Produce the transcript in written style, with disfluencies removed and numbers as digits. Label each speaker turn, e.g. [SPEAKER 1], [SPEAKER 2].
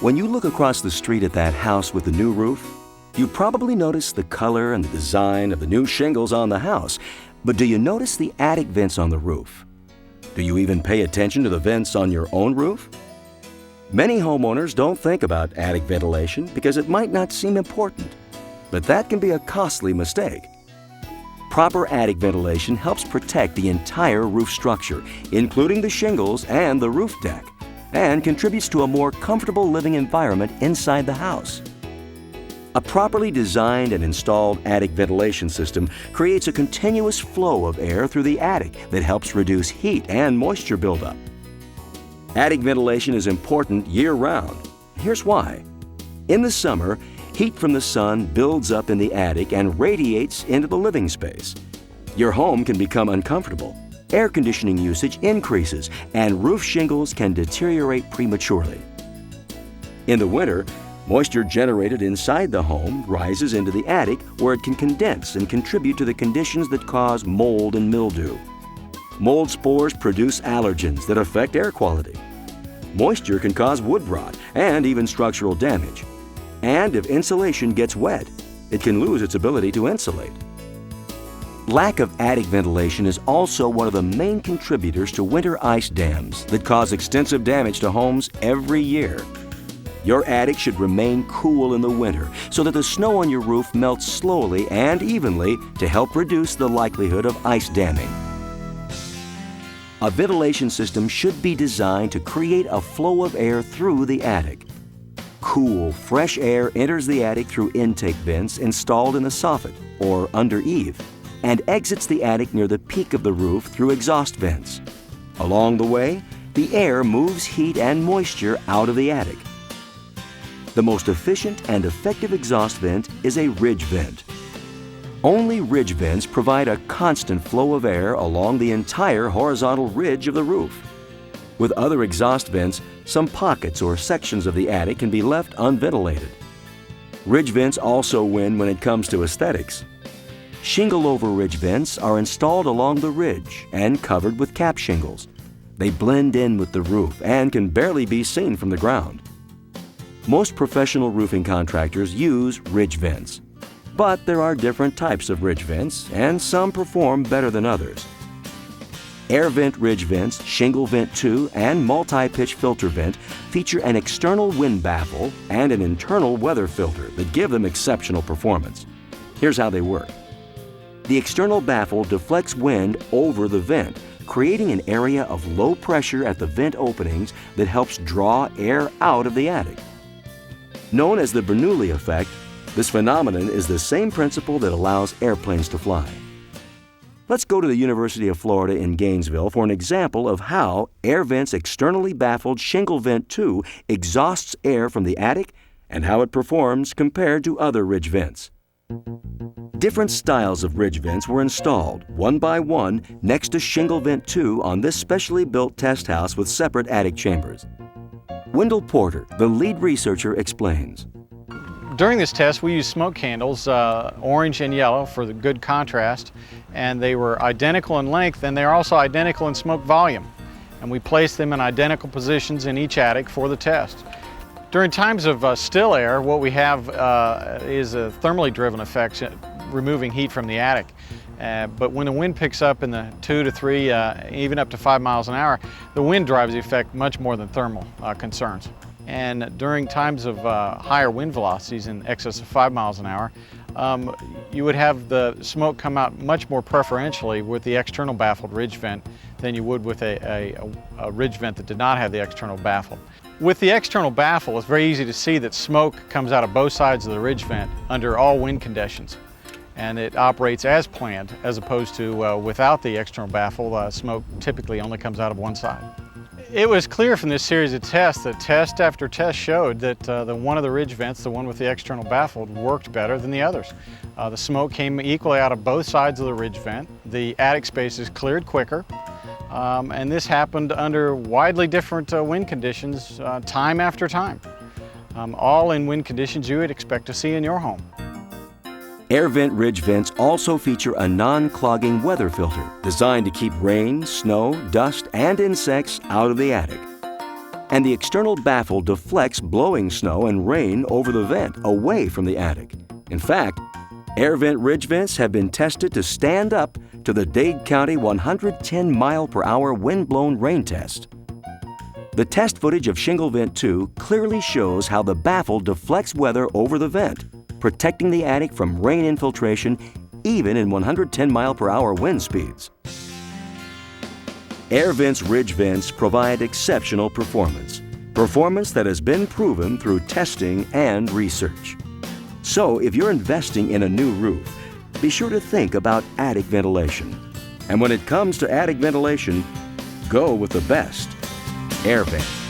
[SPEAKER 1] When you look across the street at that house with the new roof, you probably notice the color and the design of the new shingles on the house, but do you notice the attic vents on the roof? Do you even pay attention to the vents on your own roof? Many homeowners don't think about attic ventilation because it might not seem important, but that can be a costly mistake. Proper attic ventilation helps protect the entire roof structure, including the shingles and the roof deck, and contributes to a more comfortable living environment inside the house. A properly designed and installed attic ventilation system creates a continuous flow of air through the attic that helps reduce heat and moisture buildup. Attic ventilation is important year-round. Here's why. In the summer, heat from the sun builds up in the attic and radiates into the living space. Your home can become uncomfortable. Air conditioning usage increases, and roof shingles can deteriorate prematurely. In the winter, moisture generated inside the home rises into the attic where it can condense and contribute to the conditions that cause mold and mildew. Mold spores produce allergens that affect air quality. Moisture can cause wood rot and even structural damage. And if insulation gets wet, it can lose its ability to insulate. Lack of attic ventilation is also one of the main contributors to winter ice dams that cause extensive damage to homes every year. Your attic should remain cool in the winter so that the snow on your roof melts slowly and evenly to help reduce the likelihood of ice damming. A ventilation system should be designed to create a flow of air through the attic. Cool, fresh air enters the attic through intake vents installed in the soffit or under eave and exits the attic near the peak of the roof through exhaust vents. Along the way, the air moves heat and moisture out of the attic. The most efficient and effective exhaust vent is a ridge vent. Only ridge vents provide a constant flow of air along the entire horizontal ridge of the roof. With other exhaust vents, some pockets or sections of the attic can be left unventilated. Ridge vents also win when it comes to aesthetics. Shingle-over ridge vents are installed along the ridge and covered with cap shingles. They blend in with the roof and can barely be seen from the ground. Most professional roofing contractors use ridge vents, but there are different types of ridge vents, and some perform better than others. Air vent ridge vents, shingle vent 2, and multi-pitch filter vent feature an external wind baffle and an internal weather filter that give them exceptional performance. Here's how they work. The external baffle deflects wind over the vent, creating an area of low pressure at the vent openings that helps draw air out of the attic. Known as the Bernoulli effect, this phenomenon is the same principle that allows airplanes to fly. Let's go to the University of Florida in Gainesville for an example of how air vents externally baffled shingle vent 2 exhausts air from the attic and how it performs compared to other ridge vents. Different styles of ridge vents were installed, one by one, next to shingle vent 2 on this specially built test house with separate attic chambers. Wendell Porter, the lead researcher, explains.
[SPEAKER 2] During this test, we used smoke candles, orange and yellow, for the good contrast, and they were identical in length, and they are also identical in smoke volume. And we placed them in identical positions in each attic for the test. During times of still air, what we have is a thermally driven effect, removing heat from the attic. But when the wind picks up in the 2 to 3, even up to 5 miles an hour, the wind drives the effect much more than thermal concerns. And during times of higher wind velocities in excess of 5 miles an hour, you would have the smoke come out much more preferentially with the external baffled ridge vent than you would with a ridge vent that did not have the external baffle. With the external baffle, it's very easy to see that smoke comes out of both sides of the ridge vent under all wind conditions. And it operates as planned, as opposed to without the external baffle, smoke typically only comes out of one side. It was clear from this series of tests that test after test showed that the one of the ridge vents, the one with the external baffle, worked better than the others. The smoke came equally out of both sides of the ridge vent. The attic spaces cleared quicker, and this happened under widely different wind conditions time after time, all in wind conditions you would expect to see in your home.
[SPEAKER 1] Air vent ridge vents also feature a non-clogging weather filter designed to keep rain, snow, dust, and insects out of the attic. and the external baffle deflects blowing snow and rain over the vent, away from the attic. In fact, air vent ridge vents have been tested to stand up to the Dade County 110-mile-per-hour wind-blown rain test. The test footage of Shingle Vent 2 clearly shows how the baffle deflects weather over the vent, protecting the attic from rain infiltration even in 110-mile-per-hour wind speeds. Air Vent's ridge vents provide exceptional performance that has been proven through testing and research. So if you're investing in a new roof, be sure to think about attic ventilation. And when it comes to attic ventilation, go with the best, Air Vent.